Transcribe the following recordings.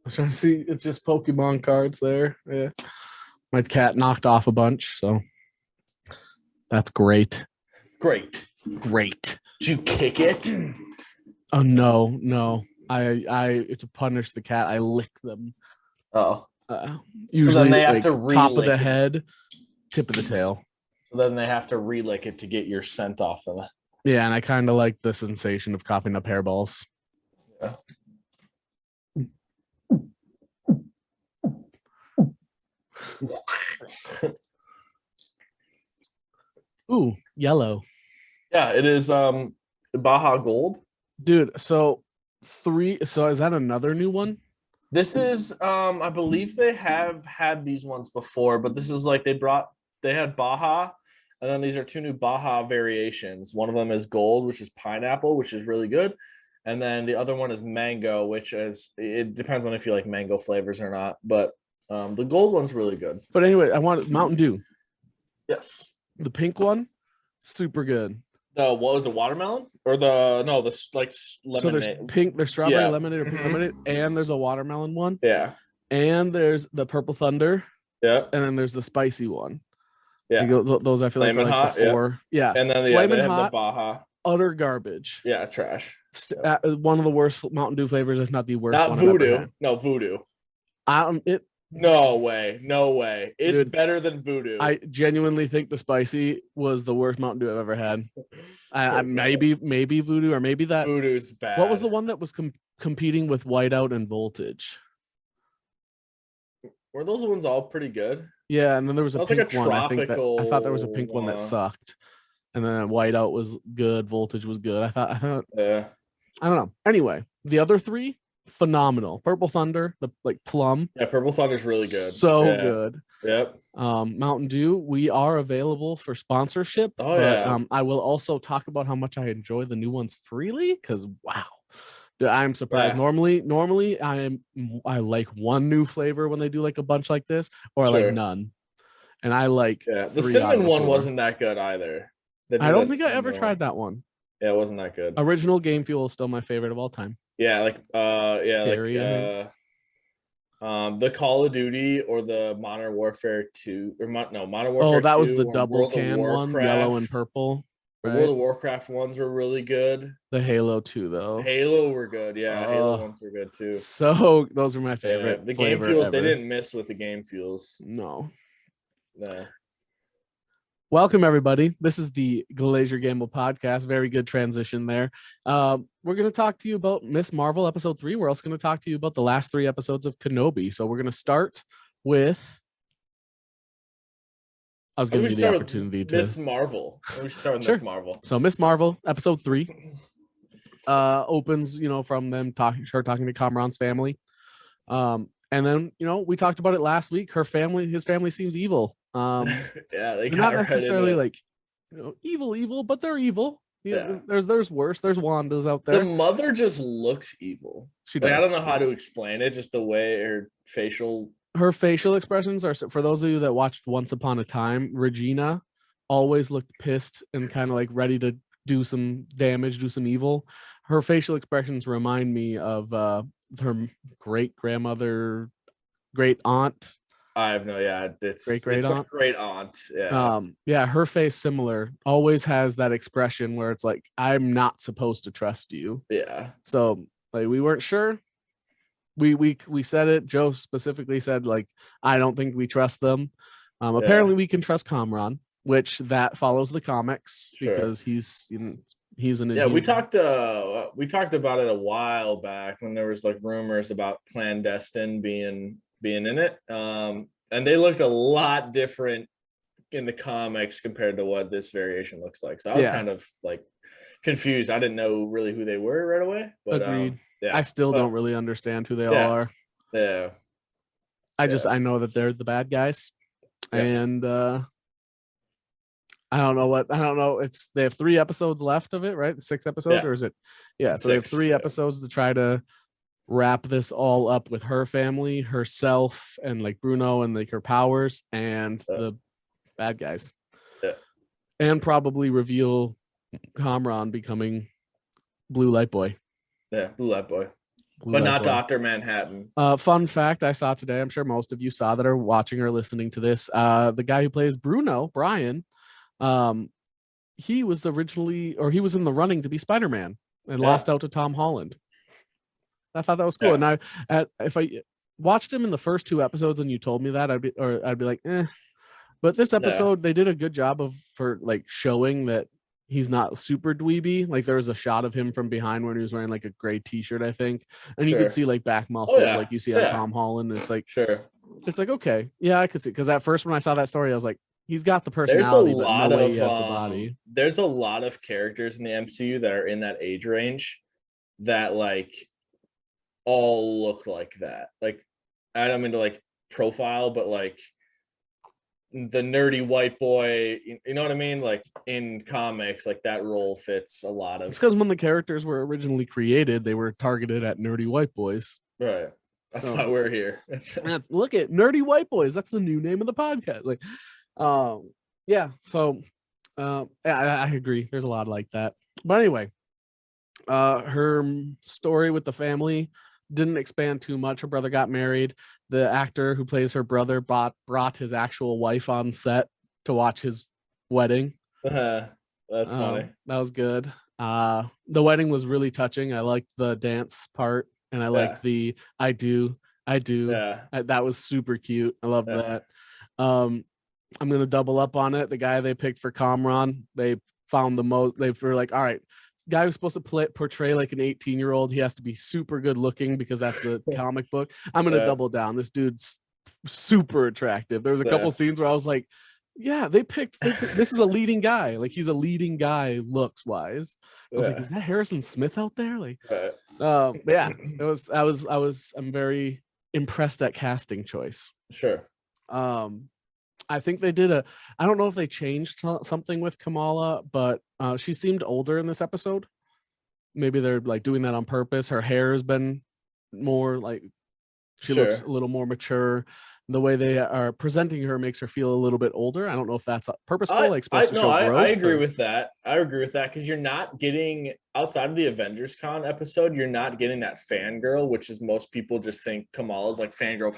was trying to see. It's just Pokemon cards there. Yeah. My cat knocked off a bunch, so that's great. Great. Great. Did you kick it? Oh no. I to punish the cat, I lick them. Oh. Usually so then they have like to top of the it. head, tip of the tail. So then they have to relick it to get your scent off them. Yeah, and I kind of like the sensation of coughing up hairballs. Yeah. Ooh, yellow. Yeah, it is Baja Gold. Dude, so is that another new one? This is I believe they have had these ones before, but this is like they had Baja, and then these are two new Baja variations. One of them is gold, which is pineapple, which is really good. And then the other one is mango, which is, it depends on if you like mango flavors or not, but the gold one's really good. But anyway, I want Mountain Dew. Yes. The pink one, super good. What was it, watermelon? Or the like lemonade? So there's pink, there's strawberry lemonade or pink lemonade, and there's a watermelon one. Yeah. And there's the purple thunder. Yeah. And then there's the spicy one. Yeah. Like, those I feel Flamin' like are like hot, the four. Yeah. And then they have the Baja. Utter garbage. Yeah, it's trash. One of the worst Mountain Dew flavors, if not the worst. Not Voodoo. No, Voodoo. No way. It's better than Voodoo. I genuinely think the spicy was the worst Mountain Dew I've ever had. Maybe Voodoo, or maybe that Voodoo's bad. What was the one that was competing with Whiteout and Voltage? Were those ones all pretty good? Yeah, and then there was a pink like a one. I thought there was a pink one that sucked, and then Whiteout was good. Voltage was good. I thought. Yeah. I don't know. Anyway, the other three, phenomenal. Purple Thunder, the like plum. Yeah, Purple Thunder's really good. So good. Yep. Mountain Dew, we are available for sponsorship. Oh, yeah. I will also talk about how much I enjoy the new ones freely, because wow. I'm surprised. Yeah. Normally I like one new flavor when they do like a bunch like this, or like none. And I like the cinnamon one wasn't that good either. I don't think I ever tried that one. Yeah, it wasn't that good. Original Game Fuel is still my favorite of all time. Yeah, like the Call of Duty or the Modern Warfare 2 or Modern Warfare 2. Oh, that was the double can one, yellow and purple. Right? The World of Warcraft ones were really good. The Halo 2 though. Halo were good. Yeah, Halo ones were good too. So those were my favorite. Yeah, the Game Fuels, they didn't miss with the Game Fuels. No. No. Welcome, everybody. This is the Glaziar Gamble podcast. Very good transition there. We're going to talk to you about Miss Marvel episode 3. We're also going to talk to you about the last 3 episodes of Kenobi. So we're going to start with... I was giving you the opportunity to... Miss Marvel. We should start with Miss Marvel. So Miss Marvel, episode 3, opens, from them talking to Kamran's family. And then, we talked about it last week. His family seems evil. Yeah, they not necessarily like evil, but they're evil. Yeah. There's worse. There's Wandas out there. The mother just looks evil. She does. I don't know how to explain it. Just the way her facial expressions are. For those of you that watched Once Upon a Time, Regina always looked pissed and kind of like ready to do some damage, do some evil. Her facial expressions remind me of her great grandmother, great aunt. I have no, it's great aunt. Great aunt. Yeah. Her face similar, always has that expression where it's like, I'm not supposed to trust you. Yeah. So like we weren't sure. We said it. Joe specifically said like, I don't think we trust them. Apparently we can trust Kamran, which that follows the comics because he's an we talked about it a while back when there was like rumors about Clandestine being in it, and they looked a lot different in the comics compared to what this variation looks like. So I was kind of like confused. I didn't know really who they were right away. But agreed. I still don't really understand who they all are. Yeah. I know that they're the bad guys, and I don't know. They have 3 episodes left of it, right? 6 episodes, or is it? Yeah. So 6, they have 3 episodes to try to wrap this all up with her family, herself, and like Bruno and like her powers and the bad guys. Yeah. And probably reveal Kamran becoming Blue Light Boy. Yeah, Blue Light Boy. but not Dr. Manhattan. Fun fact I saw today, I'm sure most of you saw that are watching or listening to this. The guy who plays Bruno, Brian, he was he was in the running to be Spider-Man and lost out to Tom Holland. I thought that was cool. And if I watched him in the first 2 episodes and you told me that, I'd be like, eh. But this episode, they did a good job for like showing that he's not super dweeby. Like there was a shot of him from behind when he was wearing like a gray t-shirt, I think. And you could see like back muscles like you see on Tom Holland. It's like, it's like, okay, yeah, I could see. Because at first when I saw that story, I was like, he's got the personality, but no way he has the body. There's a lot of characters in the MCU that are in that age range that like all look like that. Like, I don't mean to like profile, but like the nerdy white boy, you know what I mean? Like in comics, like that role fits a lot of. It's because when the characters were originally created, they were targeted at nerdy white boys. Right. That's why we're here. Look at nerdy white boys. That's the new name of the podcast. Like, yeah. So, I agree. There's a lot like that. But anyway, her story with the family didn't expand too much. Her brother got married. The actor who plays her brother brought his actual wife on set to watch his wedding. That's funny. That was good. The wedding was really touching. I liked the dance part, and I liked the I do. That was super cute. I love that. I'm gonna double up on it. The guy they picked for Kamran, they found the most. They were like, all right, guy who's supposed to portray like an 18-year-old, he has to be super good looking because that's the comic book. I'm gonna double down. This dude's super attractive. There was a couple scenes where I was like, yeah, they picked this is a leading guy. Like he's a leading guy looks wise. I was like, is that Harrison Smith out there? Like, but yeah, it was. I'm very impressed at casting choice. Sure. I think they did I don't know if they changed something with Kamala, but she seemed older in this episode. Maybe they're like doing that on purpose. Her hair has been more like she looks a little more mature. The way they are presenting her makes her feel a little bit older. I don't know if that's purposeful, supposed to show growth. I agree with that. I agree with that because you're not getting, outside of the Avengers Con episode, you're not getting that fangirl, which is most people just think Kamala's like fangirl.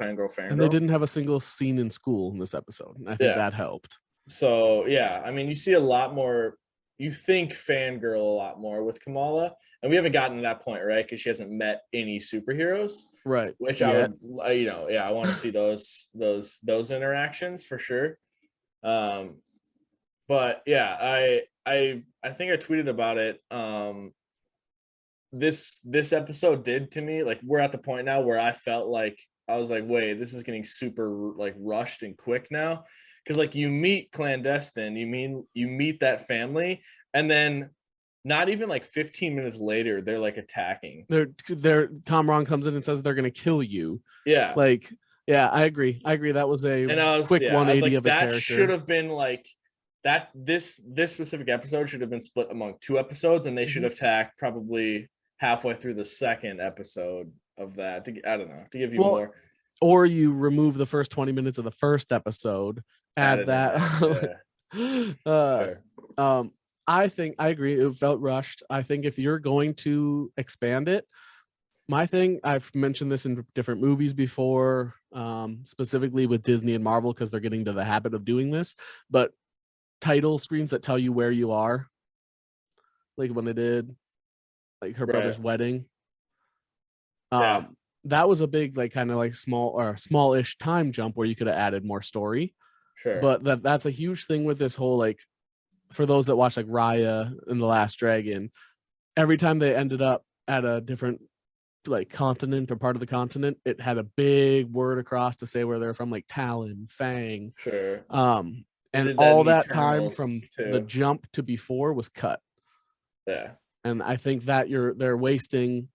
And they didn't have a single scene in school in this episode. I think that helped. So, yeah, I mean, you see a lot more, you think fangirl a lot more with Kamala, and we haven't gotten to that point, right? Because she hasn't met any superheroes. Right. Which I would, I want to see those interactions for sure. But yeah, I think I tweeted about it. This episode did to me, like we're at the point now where I felt like I was like, wait, this is getting super like rushed and quick now. Cause like you meet Clandestine, you meet that family, and then not even like 15 minutes later, they're like attacking. Their Kamran comes in and says they're gonna kill you. Yeah. Like, yeah, I agree. That was quick 180 of a character. That should have been like that. This specific episode should have been split among 2 episodes, and they should have tacked probably halfway through the second episode of that. To give you more. Or you remove the first 20 minutes of the first episode, add that. Sure. I think I agree. It felt rushed. I think if you're going to expand it, I've mentioned this in different movies before, specifically with Disney and Marvel, because they're getting to the habit of doing this, but title screens that tell you where you are, like when they did like her brother's wedding. That was a big, like kind of like smallish time jump where you could have added more story. Sure. But that's a huge thing with this whole, like, for those that watch like Raya and The Last Dragon, every time they ended up at a different like continent or part of the continent, it had a big word across to say where they're from, like Talon, Fang. Sure. And all that time from the jump to before was cut. Yeah. And I think that they're wasting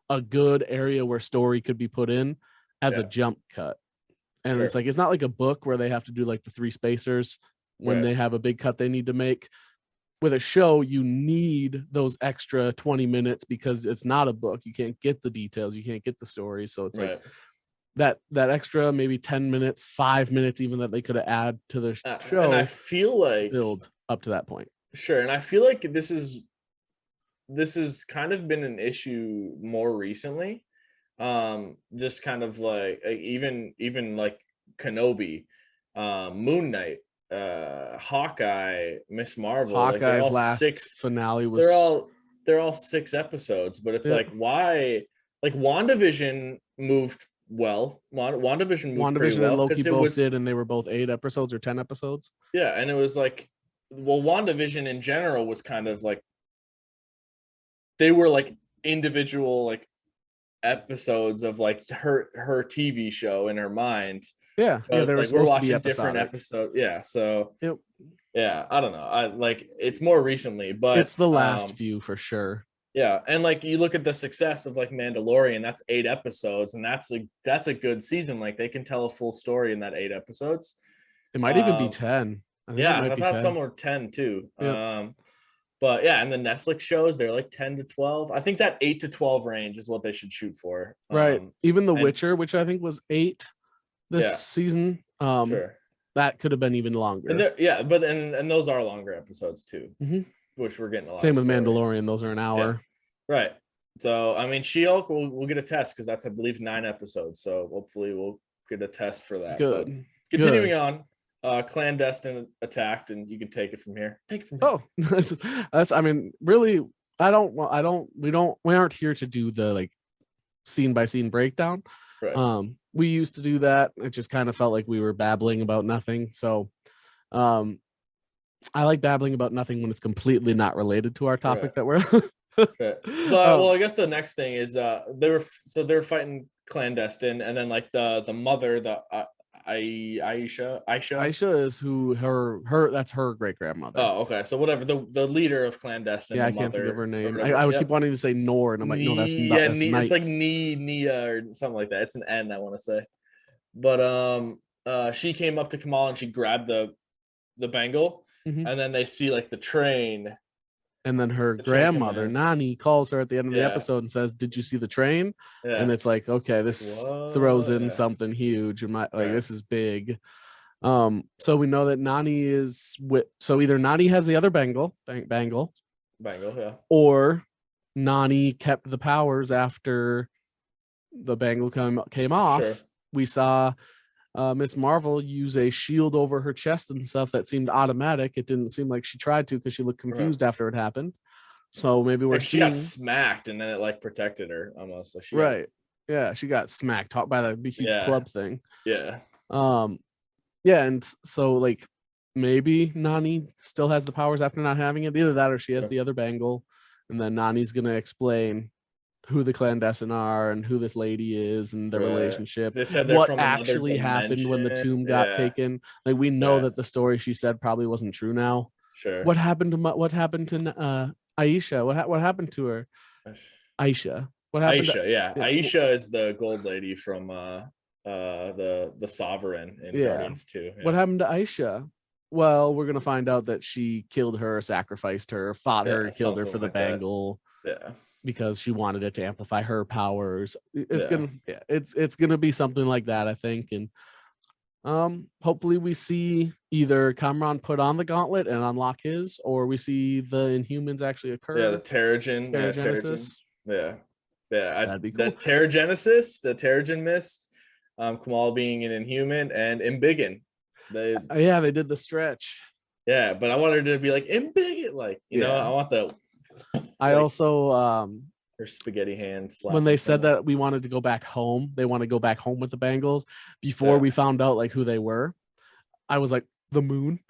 a good area where story could be put in as a jump cut. And it's like, it's not like a book where they have to do like the 3 spacers when they have a big cut they need to make. With a show, you need those extra 20 minutes because it's not a book. You can't get the details. You can't get the story. So it's like that extra maybe 10 minutes, 5 minutes even that they could have added to the show. And I feel like build up to that point. Sure. And I feel like this has kind of been an issue more recently just kind of like even like Kenobi, Moon Knight, Hawkeye, Miss Marvel, like they're Hawkeye's all last six. finale They're was all they're all 6 episodes, but it's yeah. like why? Like WandaVision moved well. WandaVision moved pretty WandaVision and well Loki because it both was did, and they were both 8 episodes or 10 episodes. yeah, and it was like well, WandaVision in general was kind of like they were like individual like episodes of like her TV show in her mind. Yeah, So yeah, it's they were like we're supposed to be watching different episodic. episodes. Yeah. So Yep, yeah, I don't know. I like it's more recently, but it's the last few for sure. yeah, and like you look at the success of like Mandalorian, that's 8 episodes, and that's a good season. Like they can tell a full story in that 8 episodes. It might even be Um, 10. I think it yeah, might I've be had 10. some were 10 too. Yep. But yeah, and the Netflix shows they're like 10 to 12. I think that 8 to 12 range is what they should shoot for. Right. Even The and Witcher, which I think was 8 this yeah, season, sure. that could have been even And longer. yeah, but and those are longer episodes too, Mhm. which we're getting a lot. Same of with story. Mandalorian; those are an hour. Yeah. Right. So I mean, She-Hulk we'll get a test because that's I believe 9 episodes. So hopefully we'll get a test for that. Good. But continuing on, clandestine attacked, and you can take it from here. Take it from here. Oh, that's. I mean, really, I don't. We aren't here to do the like scene by scene breakdown. Right. We used to do that. It just kind of felt like we were babbling about nothing. So, I like babbling about nothing when it's completely not related to our topic that we're. Right. So, well, I guess the next thing is they were fighting clandestine, and then like the mother, the Aisha is who her that's her great grandmother. Oh, okay. So whatever the leader of clandestine. Yeah, I can't think of her name. I would keep wanting to say Nor, and I'm like, no, that's not. Yeah, that's it's like Nia or something like that. It's an N, I want to say. But she came up to Kamal and she grabbed the bangle, and then they see like the train. And then her grandmother, Nani, calls her at the end of the episode and says, "Did you see the train?" Yeah. And it's like, okay, this throws in something huge. And this is big. So we know that Nani is so either Nani has the other bangle, yeah, or Nani kept the powers after the bangle came off. Sure. We saw Miss Marvel use a shield over her chest and stuff that seemed automatic. It didn't seem like she tried to because she looked confused after it happened. So maybe she got smacked and then it like protected her almost. So she got smacked by the huge club thing. Yeah. Yeah, and so like maybe Nani still has the powers after not having it. Either that or she has the other bangle, and then Nani's gonna explain who the clandestine are and who this lady is and the relationship. What actually happened when the tomb got taken. Like we know that the story she said probably wasn't true now. Sure. What happened to Aisha? What happened to her? Aisha. What happened? Aisha, Aisha is the gold lady from the Sovereign in Guardians 2. Yeah. What happened to Aisha? Well, we're gonna find out that she killed her, sacrificed her, fought her, killed her for the bangle. Yeah. Because she wanted it to amplify her powers. It's gonna be something like that, I think. And hopefully we see either Kamran put on the gauntlet and unlock his, or we see the Inhumans actually occur. Yeah, the Terrigen. Yeah. That'd be cool. The Terrigen Mist, Kamal being an Inhuman, and Embiggen. They did the stretch. Yeah, but I wanted it to be like Embiggen, like you know, I want the. I also her spaghetti hand when they said that we wanted to go back home, they want to go back home with the Bangles before we found out like who they were. I was like, the moon.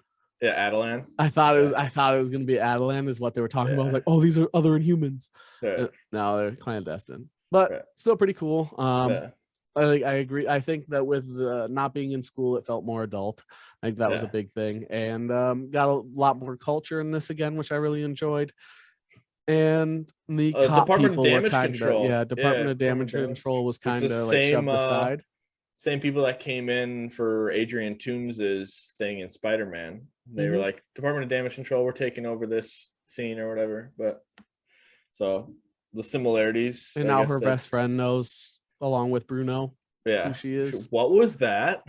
Yeah, Adelan. I thought it was gonna be Adelan is what they were talking about. I was like, oh, these are other Inhumans. No, they're clandestine, but still pretty cool. I agree. I think that with not being in school, it felt more adult. I think that was a big thing, and got a lot more culture in this again, which I really enjoyed. And the Department of Damage Control. Department of Damage Control was kind of like shoved aside. Same people that came in for Adrian Toombs's thing in Spider-Man. They were like, Department of Damage Control, we're taking over this scene or whatever. But so the similarities. And now her best friend knows, along with Bruno, who she is. What was that?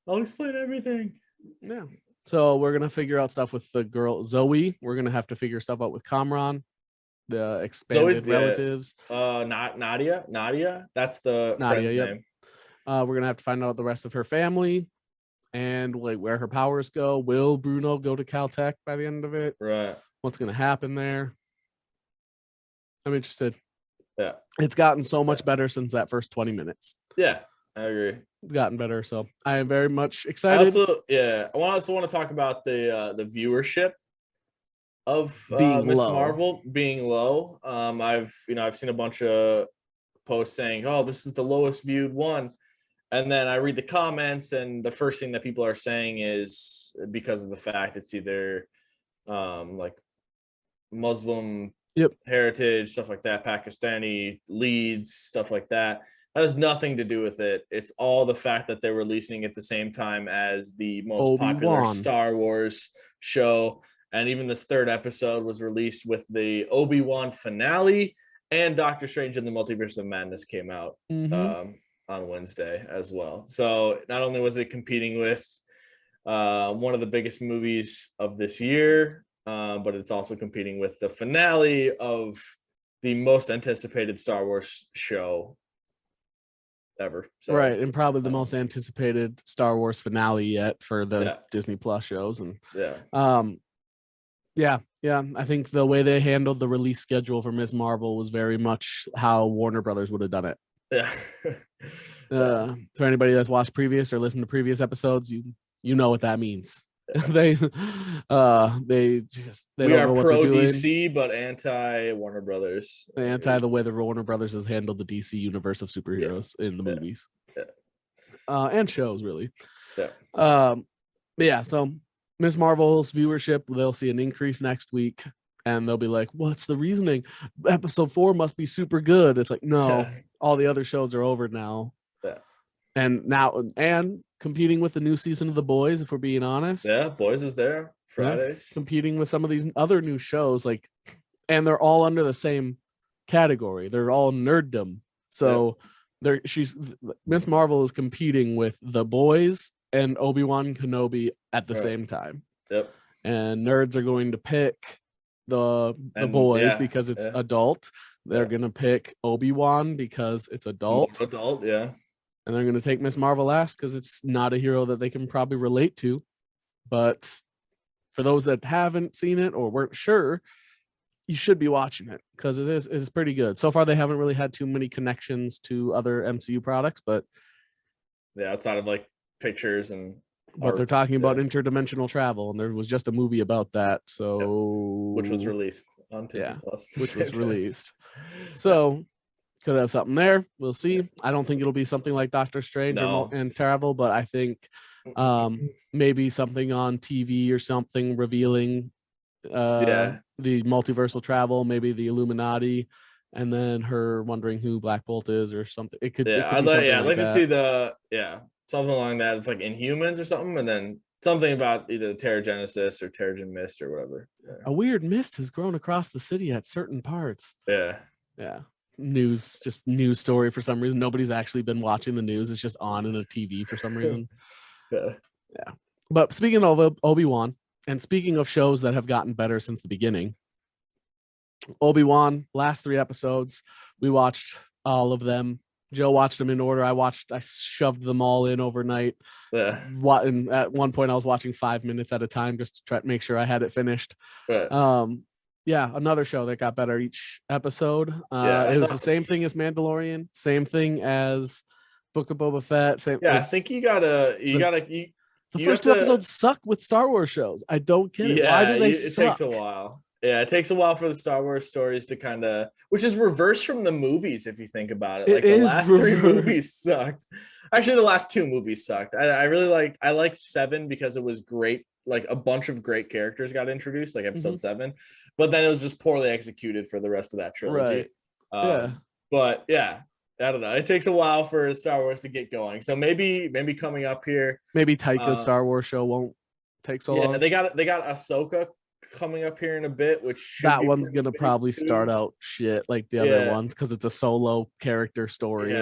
I'll explain everything. Yeah. So we're gonna figure out stuff with the girl Zoe. We're gonna have to figure stuff out with Kamran. the expanded relatives. Not Nadia. That's the friend's name. We're gonna have to find out the rest of her family and like where her powers go. Will Bruno go to Caltech by the end of it? Right. What's gonna happen there? I'm interested. Yeah. It's gotten so much better since that first 20 minutes. Yeah, I agree. It's gotten better, so I am very much excited. I also want to talk about the viewership of being Miss low. Marvel being low. I've seen a bunch of posts saying, "Oh, this is the lowest viewed one," and then I read the comments, and the first thing that people are saying is because of the fact it's either like Muslim heritage, stuff like that, Pakistani leads, stuff like that. That has nothing to do with it. It's all the fact that they're releasing at the same time as the most popular Star Wars show. And even this third episode was released with the Obi Wan finale, and Doctor Strange and the Multiverse of Madness came out on Wednesday as well. So not only was it competing with one of the biggest movies of this year, but it's also competing with the finale of the most anticipated Star Wars show ever. So, right, and probably the most anticipated Star Wars finale yet for the Disney Plus shows. And I think the way they handled the release schedule for Ms. Marvel was very much how Warner Brothers would have done it. For anybody that's watched previous or listened to previous episodes, you know what that means. They we are pro DC but anti Warner Brothers. Anti the way the Warner Brothers has handled the DC universe of superheroes in the movies. And shows, really. So Ms. Marvel's viewership, they'll see an increase next week, and they'll be like, what's the reasoning? Episode 4 must be super good. It's like, no, all the other shows are over now. And competing with the new season of The Boys, if we're being honest. Boys is there Fridays. Competing with some of these other new shows, and they're all under the same category. They're all nerddom. So Miss Marvel is competing with The Boys and Obi Wan Kenobi at the same time. And nerds are going to pick the Boys because it's adult. They're gonna pick Obi Wan because it's adult. And they're going to take Miss Marvel last because it's not a hero that they can probably relate to. But for those that haven't seen it or weren't sure, you should be watching it because it is pretty good. So far, they haven't really had too many connections to other MCU products, but outside of like pictures and but they're talking about interdimensional travel, and there was just a movie about that. So which was released on Disney Plus. Which was released. So could have something there. We'll see. I don't think it'll be something like Doctor Strange and travel, but I think maybe something on TV or something revealing the multiversal travel, maybe the Illuminati, and then her wondering who Black Bolt is or something. It could. I'd like to see something along that. It's like Inhumans or something, and then something about either Terrigenesis or Terrigen Mist or whatever. A weird mist has grown across the city at certain parts. News story for some reason. Nobody's actually been watching the news. It's just on in a TV for some reason. But speaking of Obi-Wan, and speaking of shows that have gotten better since the beginning, Obi-Wan, last 3 episodes, we watched all of them. Joe watched them in order. I shoved them all in overnight. And at one point I was watching 5 minutes at a time just to try to make sure I had it finished. Another show that got better each episode. It was the same thing as Mandalorian, same thing as Book of Boba Fett. I think the first 2 episodes suck with Star Wars shows. I don't get it. Why do they suck? It takes a while. It takes a while for the Star Wars stories to kind of, which is reverse from the movies if you think about it. Like the last 3 movies sucked. Actually, the last 2 movies sucked. I liked 7 because it was great. Like a bunch of great characters got introduced, like episode 7, but then it was just poorly executed for the rest of that trilogy. But I don't know. It takes a while for Star Wars to get going. So maybe coming up here, maybe Taika's Star Wars show won't take so long. They got Ahsoka coming up here in a bit, which that one's gonna probably start out shit like the other ones because it's a solo character story.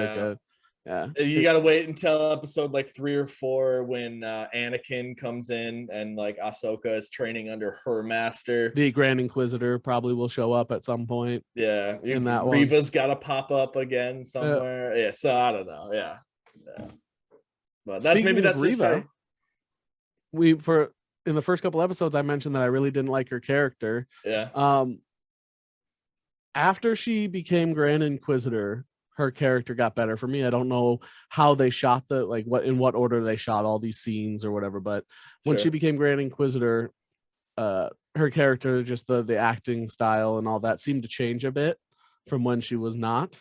Yeah, you gotta wait until episode like 3 or 4 when Anakin comes in and like Ahsoka is training under her master. The Grand Inquisitor probably will show up at some point. Yeah, in that Reva's got to pop up again somewhere. Yeah, so I don't know. Yeah. But that's Speaking that's of Reva, in the first couple episodes, I mentioned that I really didn't like her character. Yeah. After she became Grand Inquisitor, her character got better for me. I don't know how they shot in what order they shot all these scenes or whatever, but when she became Grand Inquisitor, her character, just the acting style and all that seemed to change a bit from when she was not,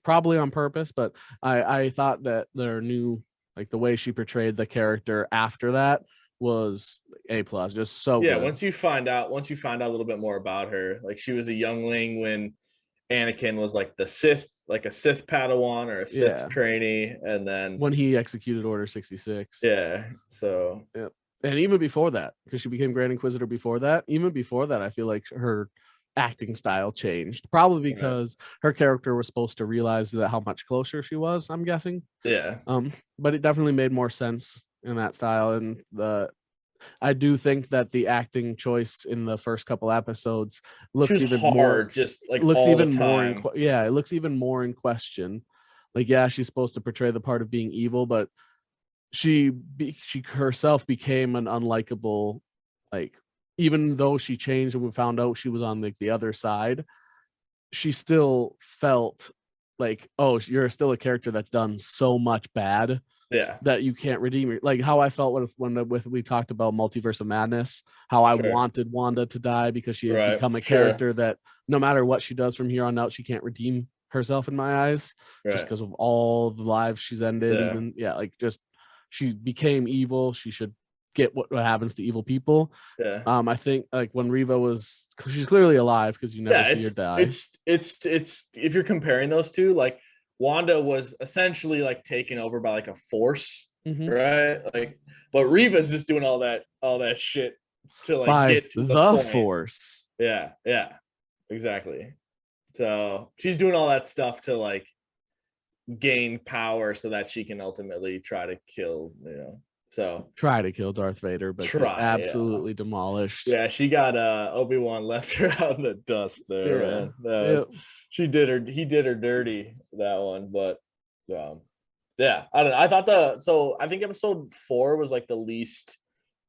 probably on purpose, but I thought that their new, like the way she portrayed the character after that was A+, just so good. Once you find out a little bit more about her, like she was a youngling when Anakin was like a Sith Padawan or a Sith trainee, and then when he executed Order 66. So and even before that, because she became Grand Inquisitor before that, I feel like her acting style changed, probably because her character was supposed to realize that how much closer she was, I'm guessing. But it definitely made more sense in that style. And I do think that the acting choice in the first couple episodes looks even more, just like looks all even the more time. it looks even more in question. Like, she's supposed to portray the part of being evil, but she herself became an unlikable, like, even though she changed and we found out she was on the other side, she still felt like, oh, you're still a character that's done so much bad that you can't redeem it. Like how I felt when we talked about Multiverse of Madness, how I wanted Wanda to die because she had become a character that no matter what she does from here on out, she can't redeem herself in my eyes, just because of all the lives she's ended. Just she became evil. She should get what happens to evil people. I think like when Reva was, she's clearly alive because you never see her die. It's if you're comparing those two, like Wanda was essentially like taken over by like a force, right? Like, but Reva's just doing all that shit to like get to the force. Yeah, exactly. So she's doing all that stuff to like gain power so that she can ultimately try to kill, try to kill Darth Vader, but absolutely demolished. Yeah, she got Obi-Wan left her out in the dust there, man. He did her dirty, that one. But I don't know. I thought I think episode 4 was like the least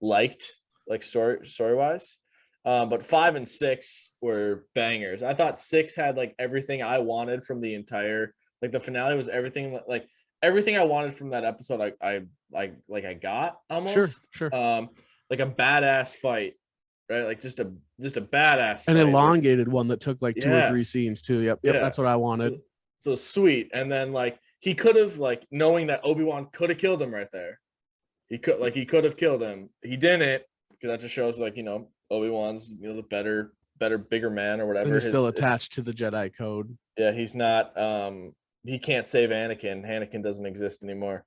liked, like story-wise. But 5 and 6 were bangers. I thought 6 had like everything I wanted from the entire, like the finale was everything I wanted from that episode. I got almost sure. Like a badass fight, right? Like just a badass an elongated one that took like 2 or 3 scenes too. Yep, that's what I wanted. So sweet. And then like he could have, like, knowing that Obi-Wan could have killed him right there. He could have killed him. He didn't, because that just shows like, Obi-Wan's the better, bigger man or whatever. And he's still attached to the Jedi code. Yeah, he's not. He can't save Anakin. Anakin doesn't exist anymore.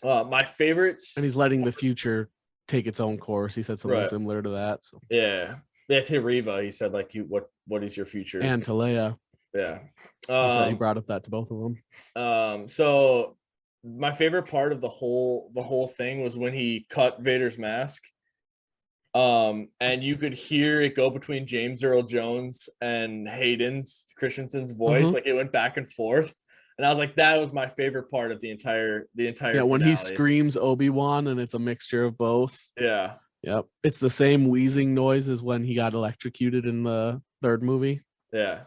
My favorites, and he's letting the future take its own course. He said something similar to that. So to Reva, he said like, what is your future? And to Leia. Yeah. He brought up that to both of them. So my favorite part of the whole thing was when he cut Vader's mask. And you could hear it go between James Earl Jones and Hayden's Christensen's voice. Like it went back and forth. And I was like, that was my favorite part of the entire finale. When he screams Obi-Wan and it's a mixture of both. Yeah. Yep. It's the same wheezing noise as when he got electrocuted in the 3rd movie. Yeah.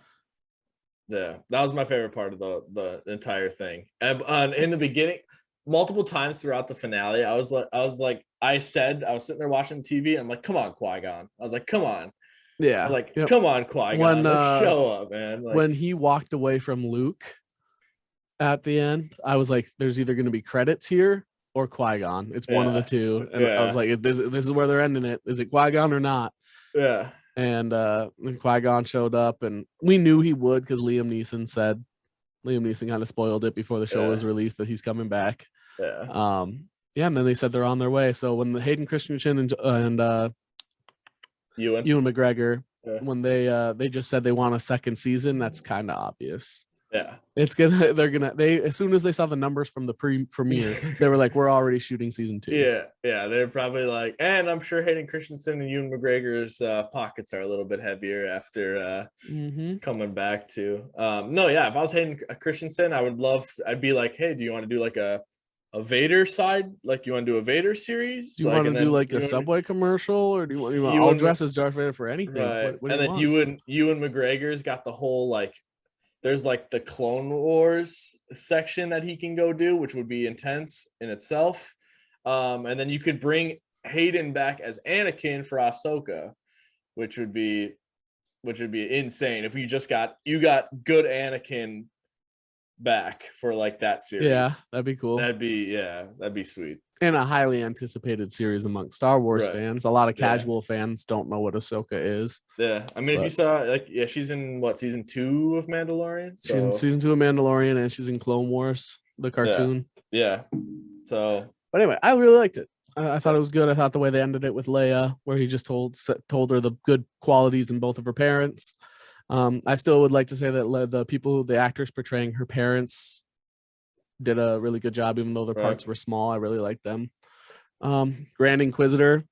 That was my favorite part of the entire thing. And in the beginning, multiple times throughout the finale, I was sitting there watching TV. I'm like, come on, Qui-Gon. I was like, come on. Yeah. I was like, come on, Qui-Gon. Show up, man. Like, when he walked away from Luke at the end, I was like, there's either going to be credits here or Qui-Gon. It's one of the two. And I was like, this is where they're ending it. Is it Qui-Gon or not? Yeah. And Qui-Gon showed up, and we knew he would because Liam Neeson kind of spoiled it before the show was released that he's coming back. Yeah. And then they said they're on their way. So when the Hayden Christensen and Ewan McGregor, when they just said they want a 2nd season, that's kind of obvious. Yeah. They as soon as they saw the numbers from the premiere, they were like, we're already shooting season 2. Yeah. They're probably like, and I'm sure Hayden Christensen and Ewan McGregor's pockets are a little bit heavier after coming back too. No, yeah. If I was Hayden Christensen, I'd be like, hey, do you want to do like a Vader side? Like, you want to do a Vader series? Do you want to do like a Subway commercial, or do you want I'll dress as Darth Vader for anything? Right. What and then Ewan McGregor's got the whole like, there's like the Clone Wars section that he can go do, which would be intense in itself. And then you could bring Hayden back as Anakin for Ahsoka, which would be insane if you got good Anakin back for like that series. Yeah, that'd be cool. That'd be sweet. And a highly anticipated series among Star Wars fans. A lot of casual fans don't know what Ahsoka is. Yeah, I mean, if you saw, like, she's in season 2 of Mandalorian. So. She's in season 2 of Mandalorian, and she's in Clone Wars, the cartoon. Yeah. So, but anyway, I really liked it. I thought it was good. I thought the way they ended it with Leia, where he just told her the good qualities in both of her parents. I still would like to say that the actors portraying her parents did a really good job, even though their parts were small. I really liked them. Grand Inquisitor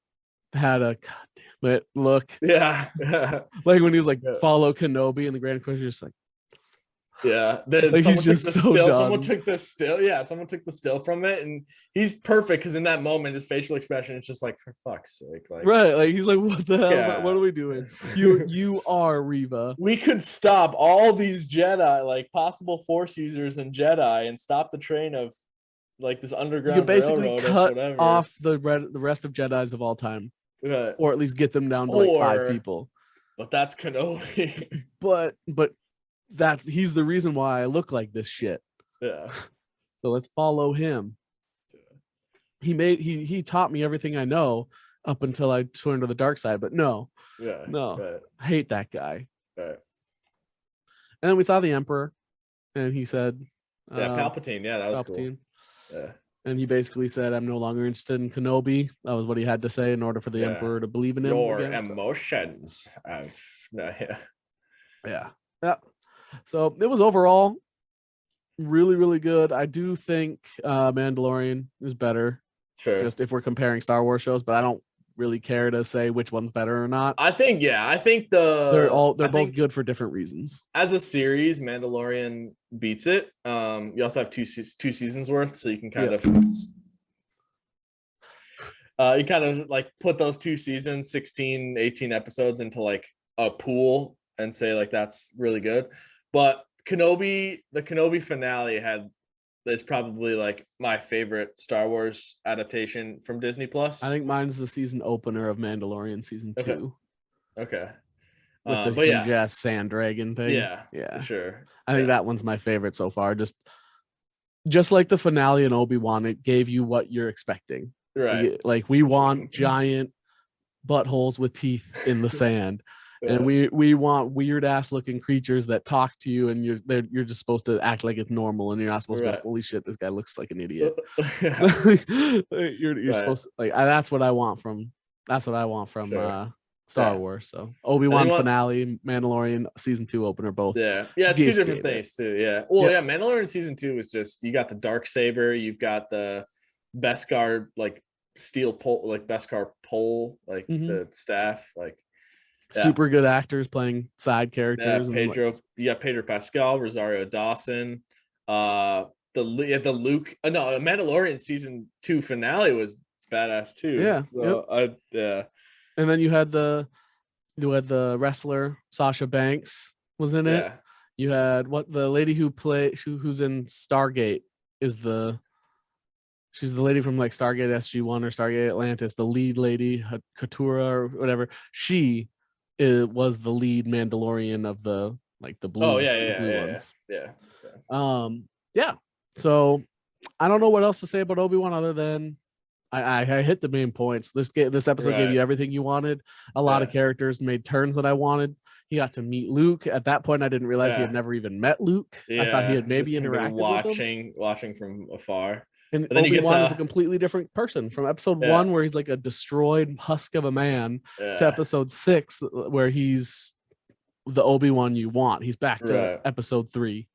had a goddamn it look. Yeah. Like when he was like, follow Kenobi, and the Grand Inquisitor just like, yeah. Then like someone took the still. Someone took the still. Yeah, someone took the still from it, and he's perfect because in that moment, his facial expression is just like, for fuck's sake, like right. Like he's like, what the hell? Yeah. What are we doing? You are Reva. We could stop all these Jedi, like possible Force users and Jedi, and stop the train of like this underground. You could basically cut off the rest of Jedis of all time, or at least get them down to like 5 people. But that's Kenobi. but he's the reason why I look like this shit. Yeah. So let's follow him. He taught me everything I know up until I turned to the dark side. But no. I hate that guy. Right. And then we saw the Emperor, and he said, Palpatine. Yeah, that was Palpatine. Cool. Yeah. And he basically said, I'm no longer interested in Kenobi. That was what he had to say in order for the Emperor to believe in him. Your emotions. Yeah. So it was overall really, really good. I do think Mandalorian is better. Sure. Just if we're comparing Star Wars shows, but I don't really care to say which one's better or not. I think they're both good for different reasons. As a series, Mandalorian beats it. You also have two seasons worth, so you can kind of like put those 2 seasons, 16, 18 episodes into like a pool and say like that's really good. But the Kenobi finale is probably like my favorite Star Wars adaptation from Disney Plus. I think mine's the season opener of Mandalorian season 2. Okay. With the huge ass sand dragon thing. Yeah. Sure. I think that one's my favorite so far. Just like the finale in Obi-Wan, it gave you what you're expecting. Right. Like we want giant buttholes with teeth in the sand. And we want weird ass looking creatures that talk to you, and you're just supposed to act like it's normal, and you're not supposed to be like, holy shit, this guy looks like an idiot. You're supposed to like that's what I want from Star Wars. So Obi-Wan finale, Mandalorian season 2 opener, both. Yeah, it's 2 different things too. Yeah. Well, Mandalorian season 2 is just, you got the Darksaber, you've got the Beskar like steel pole, like Beskar pole, like the staff, like. Super good actors playing side characters. Pedro Pascal, Rosario Dawson, the Luke. No, Mandalorian season 2 finale was badass too. Yeah, so, And then you had the wrestler Sasha Banks was in it. You had the lady who's in Stargate she's the lady from like Stargate SG-1 or Stargate Atlantis, the lead lady, Katura or whatever. She was the lead Mandalorian of the blue ones. So I don't know what else to say about Obi-Wan other than I hit the main points. This episode gave you everything you wanted. A lot of characters made turns that I wanted. He got to meet Luke. At that point, I didn't realize he had never even met Luke. I thought he had maybe interacted with him. Watching from afar. And Obi-Wan is a completely different person from episode 1, where he's like a destroyed husk of a man, to episode 6, where he's the Obi-Wan you want. He's back to episode 3.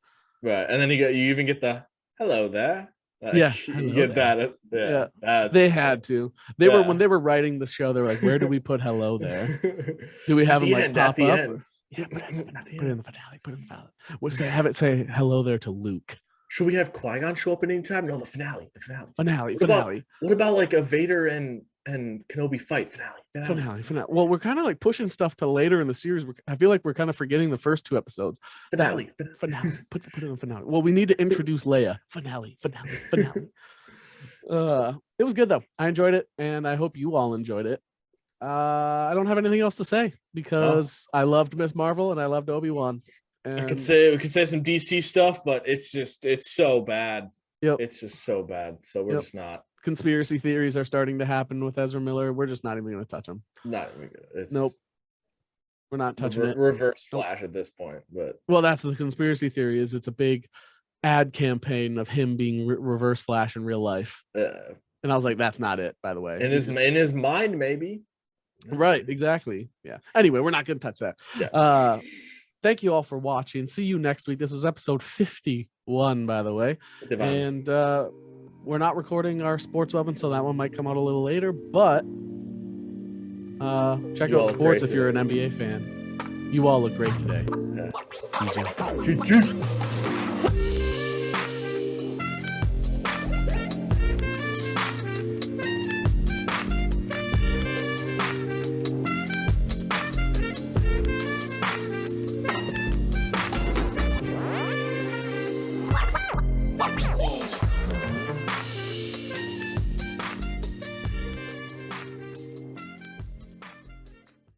Right, and then you even get the hello there. Like, Yeah, you hello get there. that. Yeah. They had to. They were when they were writing the show. They were like, "Where do we put hello there? Do we have him like pop up? Or, yeah, put it in the finale. Put it in the finale. We'll have it say hello there to Luke. Should we have Qui-Gon show up at any time? No, the finale. Finale. What about like a Vader and Kenobi fight Finale. Well, we're kind of like pushing stuff to later in the series. I feel like we're kind of forgetting the first 2 episodes. Finale. Put it in the finale. Well, we need to introduce Leia. Finale. It was good though. I enjoyed it, and I hope you all enjoyed it. I don't have anything else to say because I loved Miss Marvel and I loved Obi-Wan. And we could say some DC stuff, but it's so bad. Yep. It's just so bad. So we're just not. Conspiracy theories are starting to happen with Ezra Miller. We're just not even going to touch them. Not even good. Nope. We're not touching it. Reverse Flash at this point, but well, that's the conspiracy theory. Is it's a big ad campaign of him being reverse Flash in real life. Yeah. And I was like, that's not it. By the way, in his mind, maybe. Right. Exactly. Yeah. Anyway, we're not going to touch that. Yeah. Thank you all for watching. See you next week. This was episode 51, by the way. And we're not recording our sports weapon, so that one might come out a little later. But check out sports if you're an NBA fan. You all look great today. Yeah. GG.